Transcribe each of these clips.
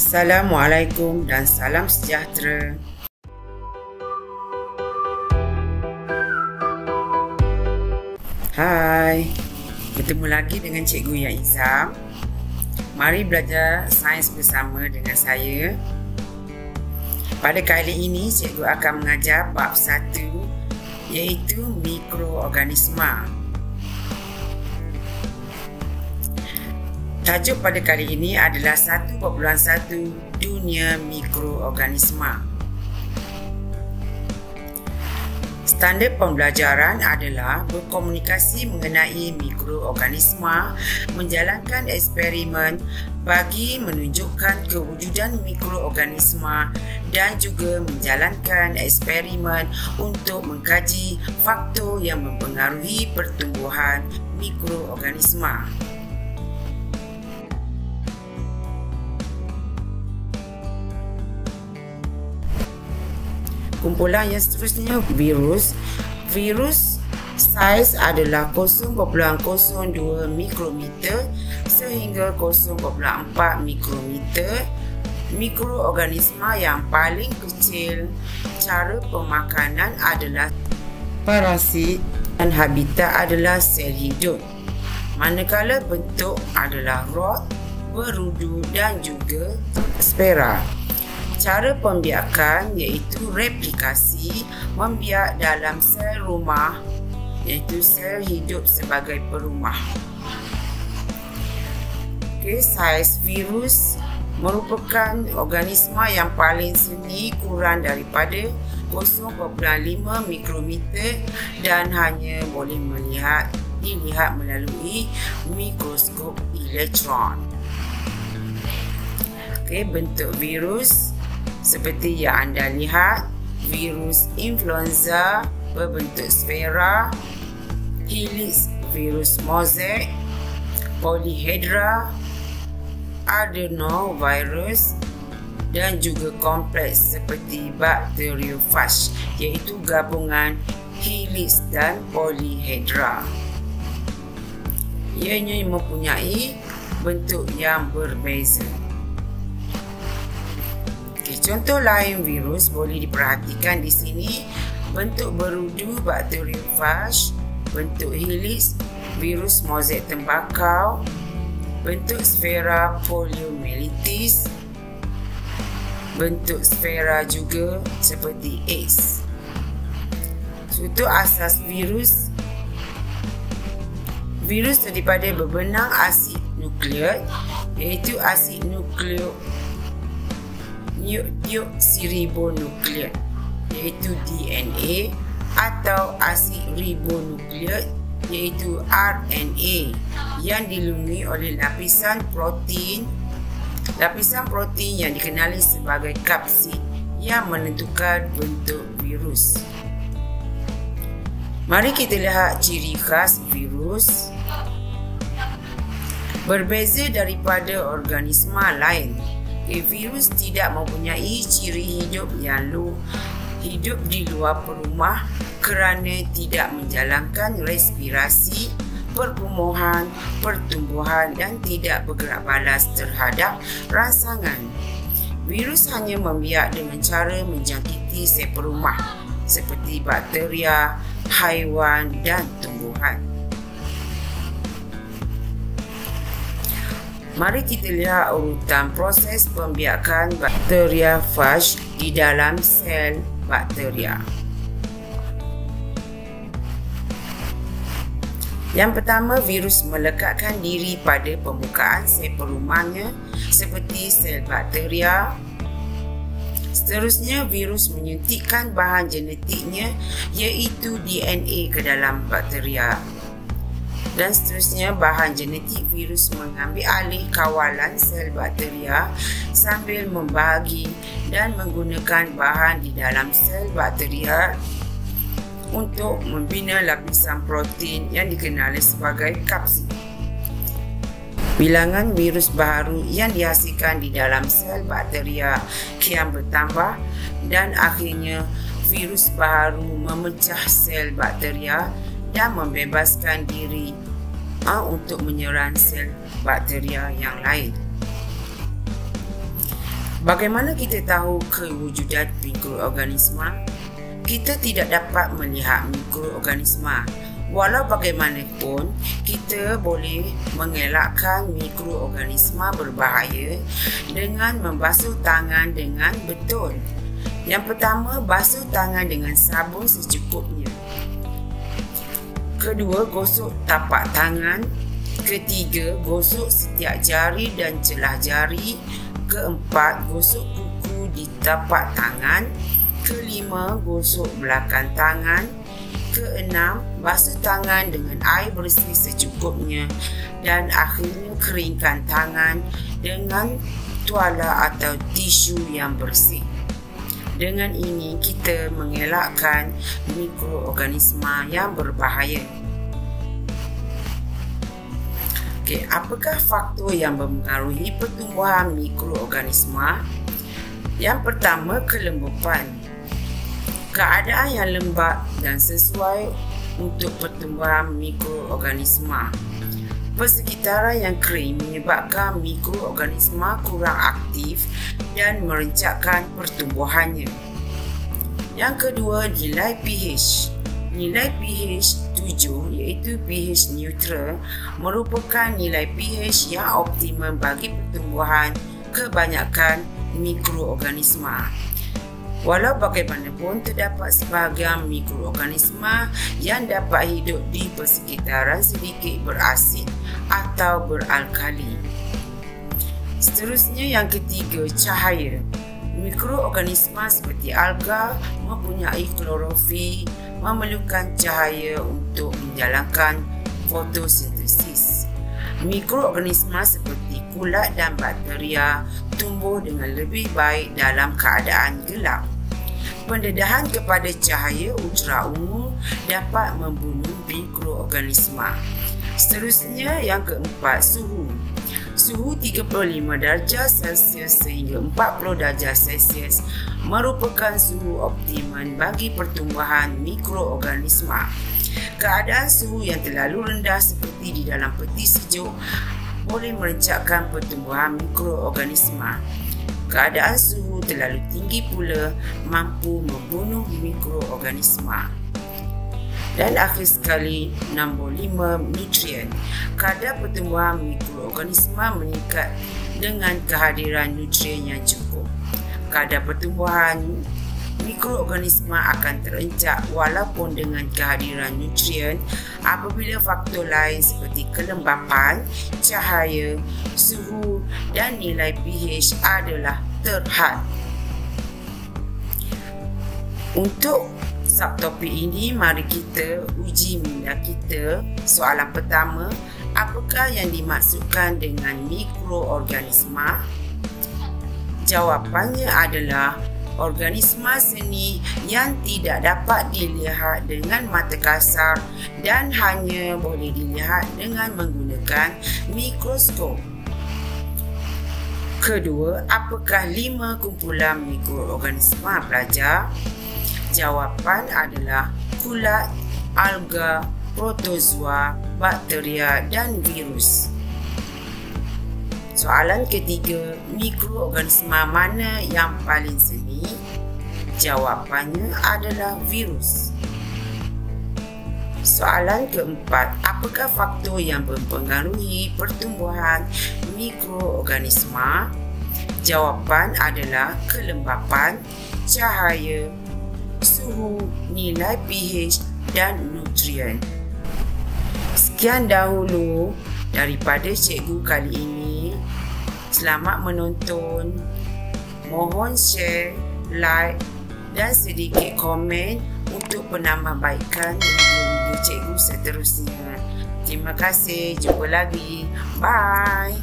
Assalamualaikum dan salam sejahtera. Hai, bertemu lagi dengan Cikgu Yang Izam. Mari belajar sains bersama dengan saya. Pada kali ini, Cikgu akan mengajar bab 1 iaitu mikroorganisma. Tajuk pada kali ini adalah 1.1 Dunia Mikroorganisma. Standard pembelajaran adalah berkomunikasi mengenai mikroorganisma, menjalankan eksperimen bagi menunjukkan kewujudan mikroorganisma dan juga menjalankan eksperimen untuk mengkaji faktor yang mempengaruhi pertumbuhan mikroorganisma. Kumpulan yang seterusnya, virus. Virus saiz adalah 0.02 mikrometer sehingga 0.4 mikrometer. Mikroorganisma yang paling kecil, cara pemakanan adalah parasit dan habitat adalah sel hidup. Manakala bentuk adalah rod, berudu dan juga spera. Cara pembiakan iaitu replikasi, membiak dalam sel rumah iaitu sel hidup sebagai perumah. Saiz virus merupakan organisma yang paling seni, kurang daripada 0.5 mikrometer dan hanya boleh dilihat melalui mikroskop elektron. Bentuk virus seperti yang anda lihat, virus influenza berbentuk sfera, helix virus mosaic, polyhedra, adenovirus dan juga kompleks seperti bacteriophage iaitu gabungan helix dan polyhedra. Ianya mempunyai bentuk yang berbeza. Contoh lain virus boleh diperhatikan di sini. Bentuk berudu bacteriophage, bentuk helix virus mosaic tembakau, bentuk sfera poliomyelitis, bentuk sfera juga seperti AIDS. Struktur asas virus. Virus daripada berbenang asid nukleat iaitu asid deoksiribonukleat iaitu DNA atau asid ribonukleat iaitu RNA yang dilindungi oleh lapisan protein yang dikenali sebagai kapsid yang menentukan bentuk virus. Mari kita lihat ciri khas virus. Berbeza daripada organisma lain, virus tidak mempunyai ciri hidup yang hidup di luar perumah kerana tidak menjalankan respirasi, perkumuhan, pertumbuhan dan tidak bergerak balas terhadap rangsangan. Virus hanya membiak dengan cara menjangkiti sel perumah seperti bakteria, haiwan dan tumbuhan. Mari kita lihat urutan proses pembiakan bacteriophage di dalam sel bakteria. Yang pertama, virus melekatkan diri pada pembukaan sel perumahnya seperti sel bakteria. Seterusnya, virus menyuntikkan bahan genetiknya iaitu DNA ke dalam bakteria. Dan seterusnya, bahan genetik virus mengambil alih kawalan sel bakteria sambil membahagi dan menggunakan bahan di dalam sel bakteria untuk membina lapisan protein yang dikenali sebagai kapsid. Bilangan virus baru yang dihasilkan di dalam sel bakteria kian bertambah dan akhirnya virus baru memecah sel bakteria dan membebaskan diri untuk menyerang sel bakteria yang lain. Bagaimana kita tahu kewujudan mikroorganisma? Kita tidak dapat melihat mikroorganisma. Walau bagaimanapun, kita boleh mengelakkan mikroorganisma berbahaya dengan membasuh tangan dengan betul. Yang pertama, basuh tangan dengan sabun secukupnya. Kedua, gosok tapak tangan. Ketiga, gosok setiap jari dan celah jari. Keempat, gosok kuku di tapak tangan. Kelima, gosok belakang tangan. Keenam, basuh tangan dengan air bersih secukupnya. Dan akhirnya, keringkan tangan dengan tuala atau tisu yang bersih. Dengan ini, kita mengelakkan mikroorganisma yang berbahaya. Okey, apakah faktor yang mempengaruhi pertumbuhan mikroorganisma? Yang pertama, kelembapan. Keadaan yang lembap dan sesuai untuk pertumbuhan mikroorganisma. Persekitaran yang kering menyebabkan mikroorganisma kurang aktif dan merencatkan pertumbuhannya. Yang kedua, nilai pH. Nilai pH 7 iaitu pH neutral merupakan nilai pH yang optimum bagi pertumbuhan kebanyakan mikroorganisma. Walau bagaimanapun, terdapat sebahagian mikroorganisma yang dapat hidup di persekitaran sedikit berasid atau beralkali. Seterusnya, yang ketiga, cahaya. Mikroorganisma seperti alga mempunyai klorofil, memerlukan cahaya untuk menjalankan fotosintesis. Mikroorganisma seperti kulat dan bakteria tumbuh dengan lebih baik dalam keadaan gelap. Pendedahan kepada cahaya ultraungu dapat membunuh mikroorganisma. Seterusnya, yang keempat, suhu. Suhu 35 darjah Celsius sehingga 40 darjah Celsius merupakan suhu optimum bagi pertumbuhan mikroorganisma. Keadaan suhu yang terlalu rendah seperti di dalam peti sejuk boleh merencatkan pertumbuhan mikroorganisma. Keadaan suhu terlalu tinggi pula mampu membunuh mikroorganisma. Dan akhir sekali, nombor 5, nutrien. Kadar pertumbuhan mikroorganisma meningkat dengan kehadiran nutrien yang cukup. Kadar pertumbuhan mikroorganisma akan terencak walaupun dengan kehadiran nutrien apabila faktor lain seperti kelembapan, cahaya, suhu dan nilai pH adalah terhad. Untuk subtopik ini, mari kita uji minda kita. Soalan pertama, apakah yang dimaksudkan dengan mikroorganisma? Jawapannya adalah organisma seni yang tidak dapat dilihat dengan mata kasar dan hanya boleh dilihat dengan menggunakan mikroskop. Kedua, apakah 5 kumpulan mikroorganisma pelajar? Jawapan adalah kulat, alga, protozoa, bakteria dan virus. Soalan ketiga, mikroorganisma mana yang paling seni? Jawapannya adalah virus. Soalan keempat, apakah faktor yang mempengaruhi pertumbuhan mikroorganisma? Jawapan adalah kelembapan, cahaya, suhu, nilai pH dan nutrien. Sekian dahulu daripada cikgu kali ini. Selamat menonton. Mohon share, like dan sedikit komen untuk penambahbaikan video-video cikgu seterusnya. Terima kasih. Jumpa lagi. Bye.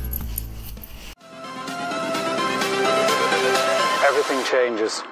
Everything changes.